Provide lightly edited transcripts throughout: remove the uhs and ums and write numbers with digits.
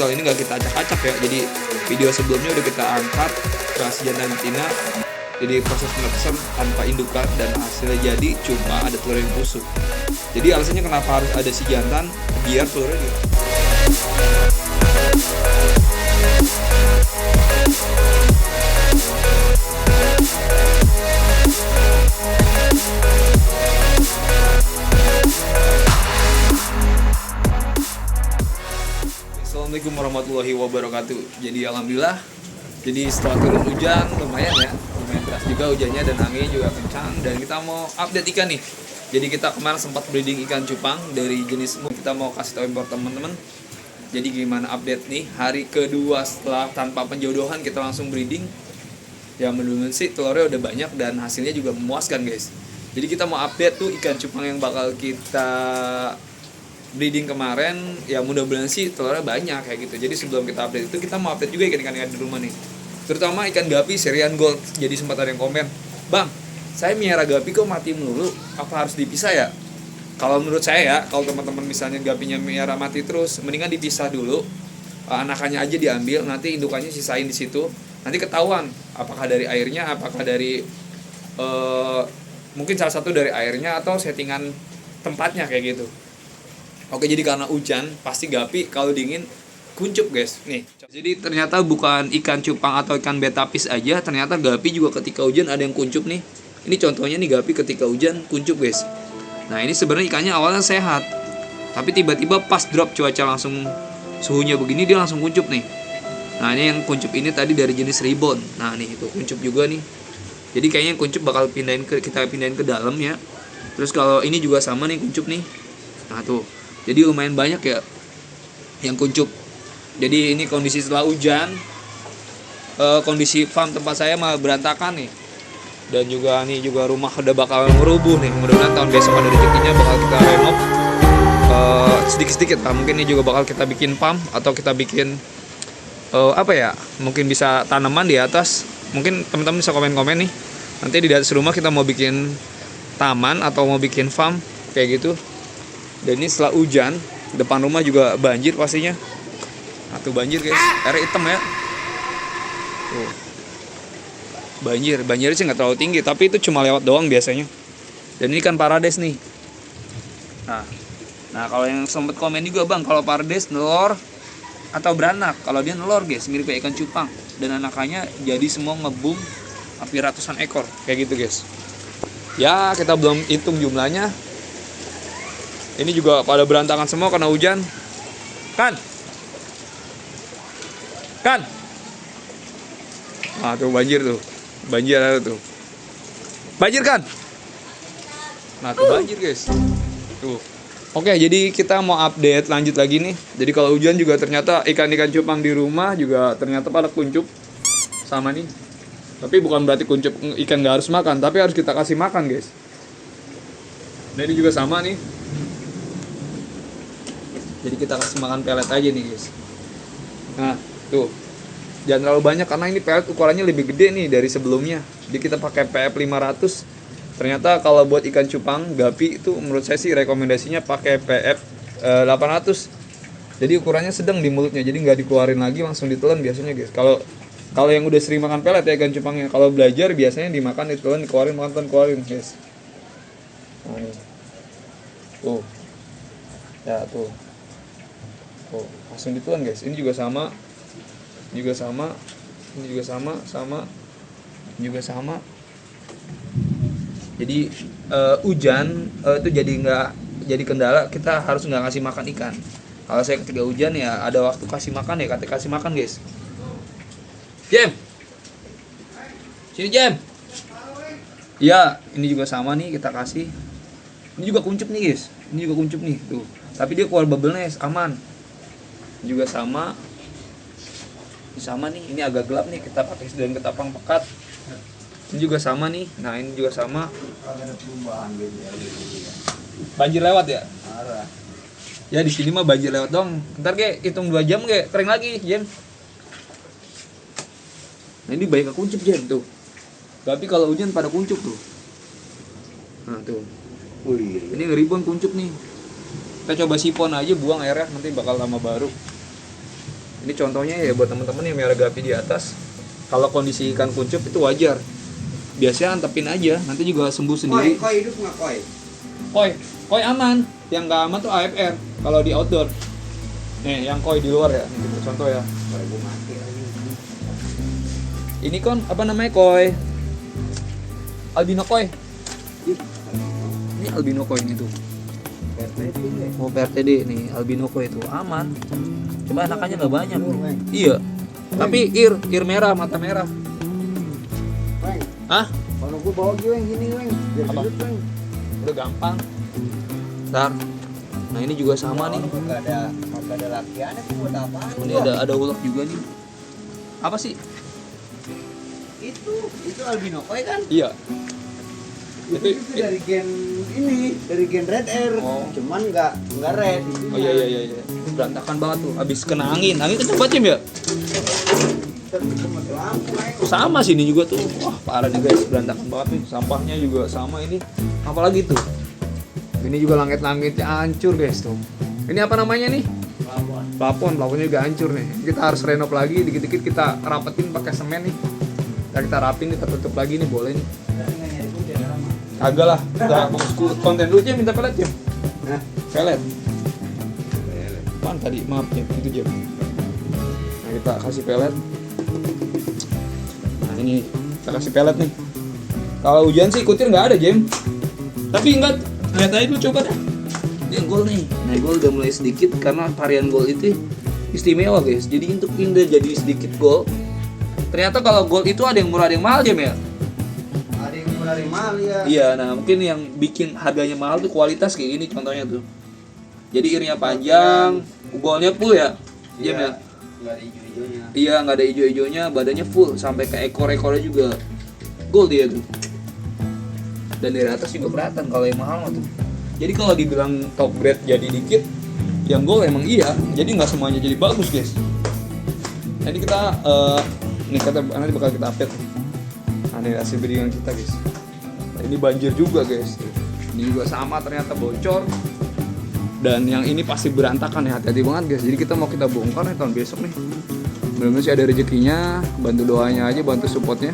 kalau ini nggak kita acak-acak ya. Jadi video sebelumnya udah kita angkat si jantan betina. Jadi proses penetesan tanpa indukan dan hasilnya jadi cuma ada telur yang busuk. Jadi alasannya kenapa harus ada si jantan, biar telurnya dia. Assalamualaikum warahmatullahi wabarakatuh. Jadi alhamdulillah, jadi setelah turun hujan lumayan ya, lumayan deras juga hujannya dan anginnya juga kencang. Dan kita mau update ikan nih. Jadi kita kemarin sempat breeding ikan cupang dari jenis kita mau kasih tahu buat teman-teman. Jadi gimana update nih hari kedua setelah tanpa penjodohan kita langsung breeding. Ya menurut sih telurnya udah banyak dan hasilnya juga memuaskan guys. Jadi kita mau update tuh ikan cupang yang bakal kita breeding kemarin, ya mudah-mudahan sih telurnya banyak kayak gitu. Jadi sebelum kita update itu kita mau update juga ikan-ikan di rumah nih, terutama ikan gapi Syrian Gold. Jadi sempat ada yang komen, bang, saya miara gapi kok mati melulu, apa harus dipisah ya? Kalau menurut saya ya, kalau teman-teman misalnya gapinya miara mati terus, mendingan dipisah dulu, anakannya aja diambil, nanti indukannya sisain di situ, nanti ketahuan apakah dari airnya, apakah dari mungkin salah satu dari airnya atau settingan tempatnya kayak gitu. Oke, jadi karena hujan pasti gapi kalau dingin kuncup guys. Nih, jadi ternyata bukan ikan cupang atau ikan betapis aja, ternyata gapi juga ketika hujan ada yang kuncup nih. Ini contohnya nih, gapi ketika hujan kuncup guys. Nah ini sebenarnya ikannya awalnya sehat, tapi tiba-tiba pas drop cuaca langsung suhunya begini dia langsung kuncup nih. Nah ini yang kuncup ini tadi dari jenis ribon. Nah nih itu kuncup juga nih. Jadi kayaknya yang kuncup bakal kita pindahin ke dalam ya. Terus kalau ini juga sama nih kuncup nih. Nah tuh. Jadi lumayan banyak ya yang kuncup. Jadi ini kondisi setelah hujan, kondisi farm tempat saya malah berantakan nih. Dan juga nih juga rumah udah bakal merubuh nih. Mudah-mudahan tahun besok ada rezekinya bakal kita renov sedikit-sedikit lah. Mungkin ini juga bakal kita bikin farm atau kita bikin apa ya? Mungkin bisa tanaman di atas. Mungkin teman-teman bisa komen-komen nih. Nanti di atas rumah kita mau bikin taman atau mau bikin farm kayak gitu. Dan ini setelah hujan, depan rumah juga banjir pastinya. Nah tuh banjir guys, airnya hitam ya. Tuh. Banjirnya sih nggak terlalu tinggi, tapi itu cuma lewat doang biasanya. Dan ini kan parades nih. Nah kalau yang sempet komen juga, bang, kalau parades nelor atau beranak? Kalau dia nelor guys, mirip kayak ikan cupang. Dan anakannya jadi semua ngebum hampir ratusan ekor kayak gitu guys. Ya kita belum hitung jumlahnya. Ini juga pada berantakan semua karena hujan. Kan? Ah tuh banjir tuh. Banjir ada tuh. Banjir kan? Nah tuh banjir guys. Tuh. Oke, jadi kita mau update lanjut lagi nih. Jadi kalau hujan juga ternyata ikan-ikan cupang di rumah juga ternyata pada kuncup. Sama nih. Tapi bukan berarti kuncup ikan gak harus makan, tapi harus kita kasih makan guys. Nah ini juga sama nih. Jadi kita kasih makan pelet aja nih guys. Nah tuh, jangan terlalu banyak karena ini pelet ukurannya lebih gede nih dari sebelumnya. Jadi kita pakai PF 500. Ternyata kalau buat ikan cupang gapi itu menurut saya sih rekomendasinya pakai PF 800. Jadi ukurannya sedang di mulutnya, jadi nggak dikeluarin lagi, langsung ditelan biasanya guys. Kalau yang udah sering makan pelet ya ikan cupangnya, kalau belajar biasanya dimakan, ditelan, dikeluarin, makan, keluarin guys. Nah ini tuh, ya tuh. Oh, langsung ditelan guys. Ini juga sama. Ini juga sama. Ini juga sama. Ini juga sama. Jadi hujan itu jadi kendala. Kita harus nggak ngasih makan ikan. Kalau saya ketika hujan ya ada waktu kasih makan ya, kasih makan guys. Jam. Sini Jam. Ya, ini juga sama nih kita kasih. Ini juga kuncup nih guys. Ini juga kuncup nih tuh. Tapi dia keluar bubble nest, aman. Juga sama. Ini sama nih, ini agak gelap nih, kita pakai sedang ketapang pekat. Ini juga sama nih. Nah ini juga sama. Banjir lewat ya? Ya di sini mah banjir lewat dong. Ntar kayak hitung 2 jam kayak kering lagi Jen. Nah ini banyak kuncup Jen tuh. Tapi kalau hujan pada kuncup tuh. Nah tuh. Wih, ini ngeribon kuncup nih. Kita coba sipon aja, buang airnya, nanti bakal lama baru. Ini contohnya ya buat teman-teman yang miara gapi di atas. Kalau kondisi ikan kuncup itu wajar. Biasanya antepin aja, nanti juga sembuh sendiri. Koi hidup nggak koi? Koi aman. Yang nggak aman tuh AFR kalau di outdoor. Nih, yang koi di luar ya. Ini gitu, contoh ya. Koi gua mati lagi. Ini kan apa namanya koi? Albino koi. Ini albino koi ini tuh. Oh PRTD nih albino koi itu aman. Cuma anakannya nggak banyak. Iya. Tapi ir merah, mata merah. Weng, Hah? kalau gua bawa gini gini weng, biar Apa? hidup weng. Udah gampang. Ntar. Nah ini juga sama nih. Kagak ada lakiannya buat apaan? Ini ada ulek juga nih. Apa sih? Itu albino koi kan? Iya. Itu dari gen ini, dari gen red air. Oh. Cuman nggak red. Oh iya. Berantakan banget tuh. Abis kena angin. Angin kenceng banget Jim ya? Sama sini juga tuh. Wah parah nih guys. Berantakan banget nih. Sampahnya juga sama ini. Apalagi tuh. Ini juga langit-langitnya hancur guys tuh. Ini apa namanya nih? Plafonnya juga hancur nih. Kita harus renov lagi. Dikit-dikit kita rapetin pakai semen nih. Nah, kita rapin, kita tutup lagi nih boleh nih. Agak lah. Nah, konten dulu Jim, minta pelet Jim. Nah, Pelet. Apaan tadi? Maaf Jim, itu Jim. Nah kita kasih pelet. Nah ini kita kasih pelet nih. Kalau hujan sih kutir nggak ada Jim. Tapi enggak, lihat aja dulu coba dah. Ini gol nih. Nah gol udah mulai sedikit karena varian gol itu istimewa guys. Jadi untuk indah jadi sedikit gol. Ternyata kalau gol itu ada yang murah ada yang mahal Jim ya. ada yang murah dari mahal ya. Iya, nah mungkin yang bikin harganya mahal tuh kualitas kayak gini contohnya tuh. Jadi irnya panjang, golnya full ya, Jam ya. Nggak ada hijau-hijaunya. Iya, nggak ada hijau-hijaunya, badannya full sampai ke ekor-ekornya juga gold dia tuh. Dan dari atas juga kelihatan kalau yang mahal mah tuh. Jadi kalau dibilang top grade jadi dikit, yang gold emang iya. Jadi nggak semuanya jadi bagus guys. Jadi kita nanti bakal kita update. Nah, ini hasil biddingan kita guys. Nah, ini banjir juga guys. Ini juga sama ternyata bocor. Dan yang ini pasti berantakan ya, hati-hati banget guys. Jadi kita mau kita bongkar nih tahun besok nih. Mudah-mudahan sih ada rezekinya, bantu doanya aja, bantu supportnya.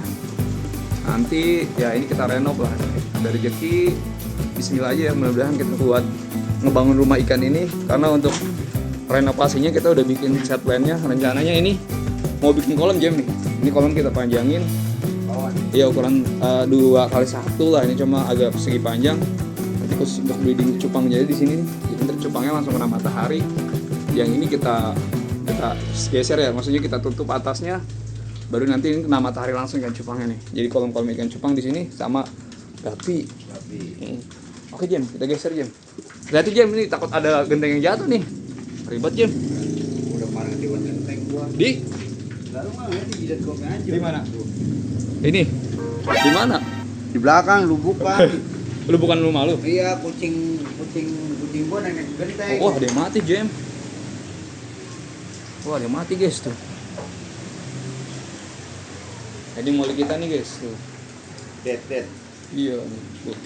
Nanti ya ini kita renov lah. Ada rezeki, bismillah aja ya, mudah-mudahan kita buat ngebangun rumah ikan ini. Karena untuk renovasinya kita udah bikin set plan-nya. Rencananya ini mau bikin kolam Jam nih. Ini kolam kita panjangin. Iya ukuran 2x1 lah, ini cuma agak persegi panjang. Nanti khusus untuk breeding cupang jadi di sini nih. Jadi ntar cupangnya langsung kena matahari. Yang ini kita geser ya, maksudnya kita tutup atasnya. Baru nanti ini kena matahari langsung ikan cupangnya nih. Jadi kolam-kolam ikan cupang di sini sama gapi. Oke Jam, kita geser Jam. Berarti Jam ini takut ada genteng yang jatuh nih. Ribet Jam. Udah kemarin di genteng gua. Di? Lalu mah di jidat gua aja. Di mana? Ini. Di mana? Di belakang lu bukan. Lu bukan rumah lu? Iya, kucing gua nengok genteng. Oh, ada yang mati, Jam. Wah, ada yang mati, guys, tuh. Jadi mulai kita nih, guys, tuh. Dead. Iya, nih. Tuh.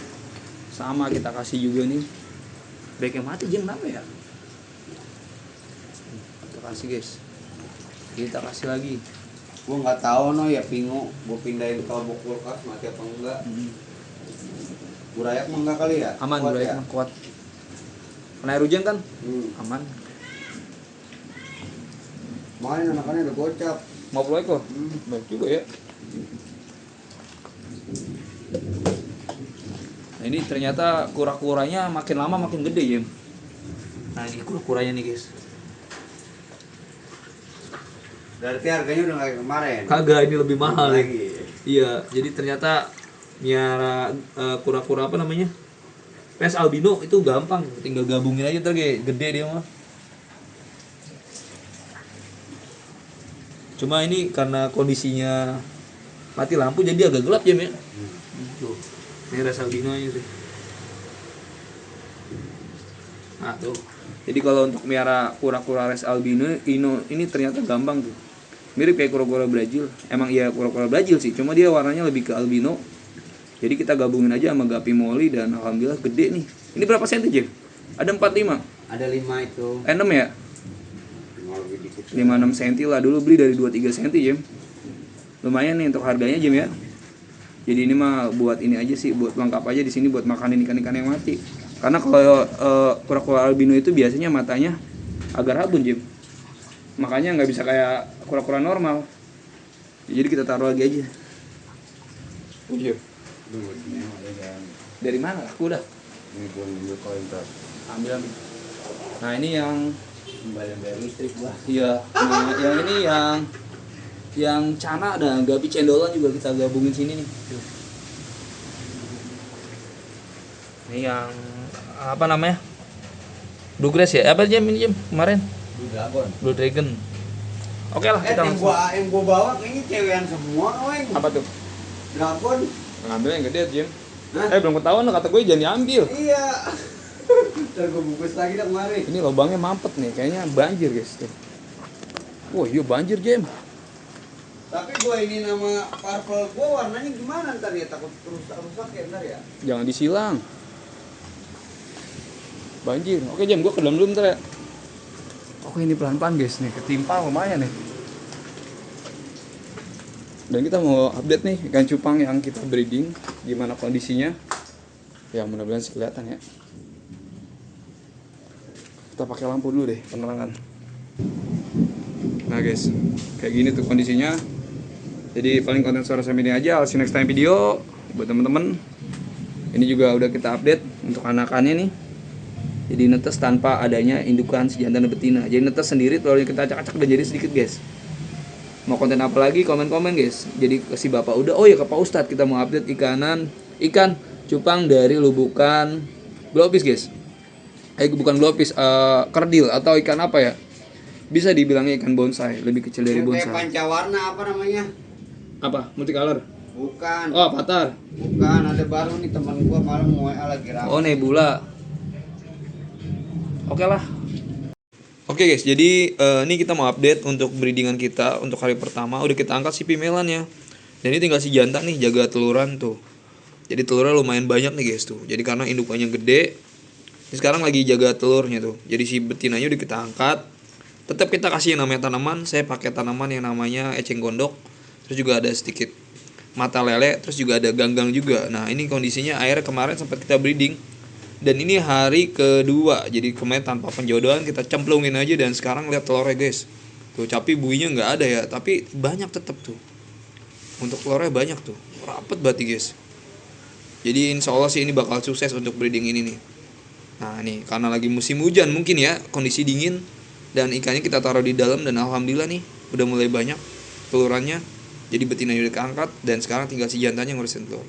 Sama kita kasih juga nih. Baik yang mati, Jam, kenapa ya? Kita kasih, guys. Kita kasih lagi. Gua nggak tahu no ya pingu, gua pindahin ke bok kulkas mati apa enggak. Burayak mah enggak kali ya? Aman, Kuat burayak ya? mah kuat. Kena air hujan kan? Aman. Main anak-anaknya udah gocap. Mau proyek kok? Baik juga ya. Nah ini ternyata kura-kuranya makin lama makin gede ya. Nah ini kura-kuranya nih guys. Berarti harganya udah kayak kemarin. Kagak, ini lebih mahal ya. lagi. Iya, jadi ternyata miara kura-kura apa namanya? Pes albino itu gampang, tinggal gabungin aja ntar kayak gede dia mah. Cuma ini karena kondisinya mati lampu jadi agak gelap ya, Tuh. Ini res albino aja sih. Nah, tuh. Jadi kalau untuk miara kura-kura res albino ini ternyata gampang tuh. Mirip kayak kura-kura Brazil. Emang iya kura-kura Brazil sih, cuma dia warnanya lebih ke albino. Jadi kita gabungin aja sama gapi moli dan alhamdulillah gede nih. Ini berapa senti, Jeff? Ada 45. Ada 5 itu. 6 ya? Mau lebih dikit 5-6 cm lah, dulu beli dari 2-3 cm Jim. Lumayan nih untuk harganya Jim ya. Jadi ini mah buat ini aja sih, buat lengkap aja di sini buat makanin ikan-ikan yang mati. Karena kalau kura-kura albino itu biasanya matanya agak rabun Jim. Makanya nggak bisa kayak kura-kura normal. Jadi kita taruh lagi aja. Iya. Dari mana? Aku udah. Ini pun ambil koin ntar. Ambil. Nah ini yang Bayar listrik gua. iya. Nah yang ini yang cana ada gapi cendolan juga kita gabungin sini nih. Ini yang apa namanya? Bluegrass ya? Apa Jam ini Jam kemarin? Blue Dragon. Oke lah kita langsung. Yang gua bawa kayaknya cewekan semua, weng. Apa tuh? Dragon. Ngambil yang gede Jam. Hah? Belum ketahuan kata gue jangan diambil. Iya. Ntar gua bungkus lagi dah kemari. Ini lubangnya mampet nih, kayaknya banjir guys tuh. Wah iya banjir Jam. Tapi gua ini nama purple gua warnanya gimana ntar ya? Takut rusak ya ntar ya? Jangan disilang. Banjir. Oke Jam, gue ke dalam dulu ntar ya. Oke ini pelan-pelan guys nih, ketimpa lumayan nih. Dan kita mau update nih ikan cupang yang kita breeding, gimana kondisinya. Ya mudah-mudahan sih kelihatan ya. Kita pakai lampu dulu deh, penerangan. Nah guys, kayak gini tuh kondisinya. Jadi paling konten suara saya ini aja. I'll see you next time video buat temen-temen. Ini juga udah kita update untuk anakannya nih. Jadi netes tanpa adanya indukan si jantan dan betina. Jadi netes sendiri, telurnya kita acak-acak dan jadi sedikit guys. Mau konten apa lagi komen-komen guys. Jadi ke si bapak udah. Oh ya ke Pak Ustadz kita mau update ikan cupang dari lubukan globis guys. Bukan globis, kerdil atau ikan apa ya? Bisa dibilangnya ikan bonsai, lebih kecil dari bonsai. Kayak pancawarna apa namanya? Apa? Multicolor? Bukan. Oh, avatar. Bukan, ada baru nih teman gua malam mau WA lagi ramai. Oh, nebula. Oke lah. Oke guys, jadi ini kita mau update untuk breedingan kita untuk hari pertama. Udah kita angkat si pimelannya. Dan ini tinggal si jantan nih jaga teluran tuh. Jadi telurnya lumayan banyak nih guys tuh. Jadi karena indukannya gede, ini sekarang lagi jaga telurnya tuh. Jadi si betinanya udah kita angkat. Tetap kita kasih yang namanya tanaman. Saya pakai tanaman yang namanya eceng gondok. Terus juga ada sedikit mata lele. Terus juga ada ganggang juga. Nah ini kondisinya air kemarin sempat kita breeding. Dan ini hari kedua. Jadi kemarin tanpa penjodohan kita cemplungin aja. Dan sekarang lihat telurnya guys. Tuh tapi buihnya nggak ada ya. Tapi banyak tetap tuh. Untuk telurnya banyak tuh. Rapet banget guys. Jadi insya Allah sih ini bakal sukses untuk breeding ini nih. Nah nih karena lagi musim hujan mungkin ya. Kondisi dingin. Dan ikannya kita taruh di dalam. Dan alhamdulillah nih udah mulai banyak telurannya. Jadi betinanya udah keangkat. Dan sekarang tinggal si jantannya ngurusin telur.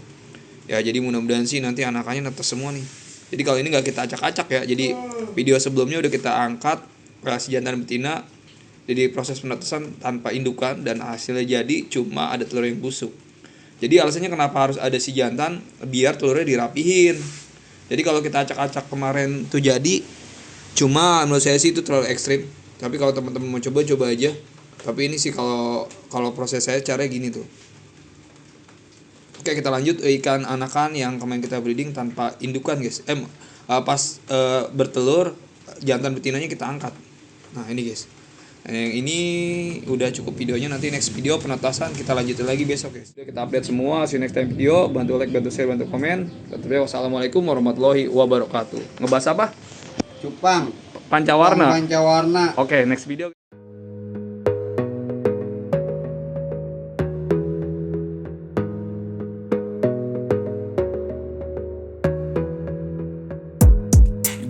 Ya jadi mudah-mudahan sih nanti anakannya netes semua nih. Jadi kalau ini nggak kita acak-acak ya. Jadi video sebelumnya udah kita angkat si jantan betina. Jadi proses penetesan tanpa indukan. Dan hasilnya jadi cuma ada telur yang busuk. Jadi alasannya kenapa harus ada si jantan, biar telurnya dirapihin. Jadi kalau kita acak-acak kemarin tuh jadi, cuma menurut saya sih itu terlalu ekstrim. Tapi kalau teman-teman mau coba aja. Tapi ini sih kalau proses saya caranya gini tuh. Oke kita lanjut ikan anakan yang kemarin kita breeding tanpa indukan guys. Pas bertelur jantan betinanya kita angkat. Nah ini guys. Nah, yang ini udah cukup videonya, nanti next video penetasan kita lanjutin lagi besok guys. Kita update semua, see you next time video. Bantu like, bantu share, bantu komen. Wassalamualaikum warahmatullahi wabarakatuh. Ngebahas apa? Cupang. Pancawarna. Pancawarna. Oke, next video.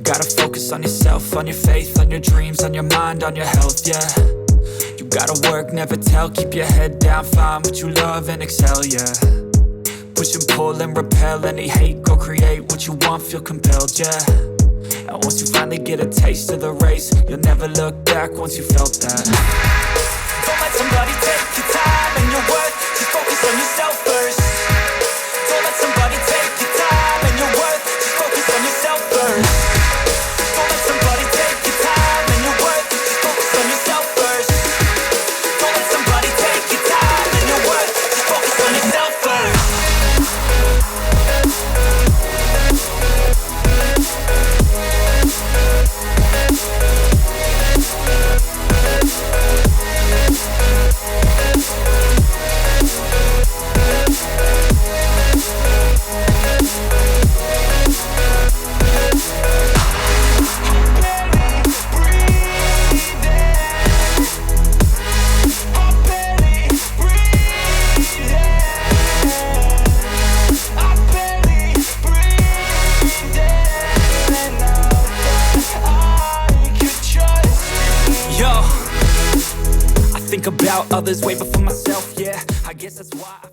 Gotta focus on yourself, on your faith, on your dreams, on your mind, on your health, yeah. You gotta work, never tell, keep your head down, find what you love and excel, yeah. Push and pull and repel any hate, go create what you want, feel compelled, yeah. And once you finally get a taste of the race, you'll never look back once you felt that. Don't let somebody take your time and your worth, just focus on yourself first. Don't let somebody take your time and your worth, just focus on yourself first. Don't let somebody take your time and your worth, just focus on yourself first. Don't let somebody take your time and your worth, just focus on yourself first. think about others way before myself, yeah. I guess that's why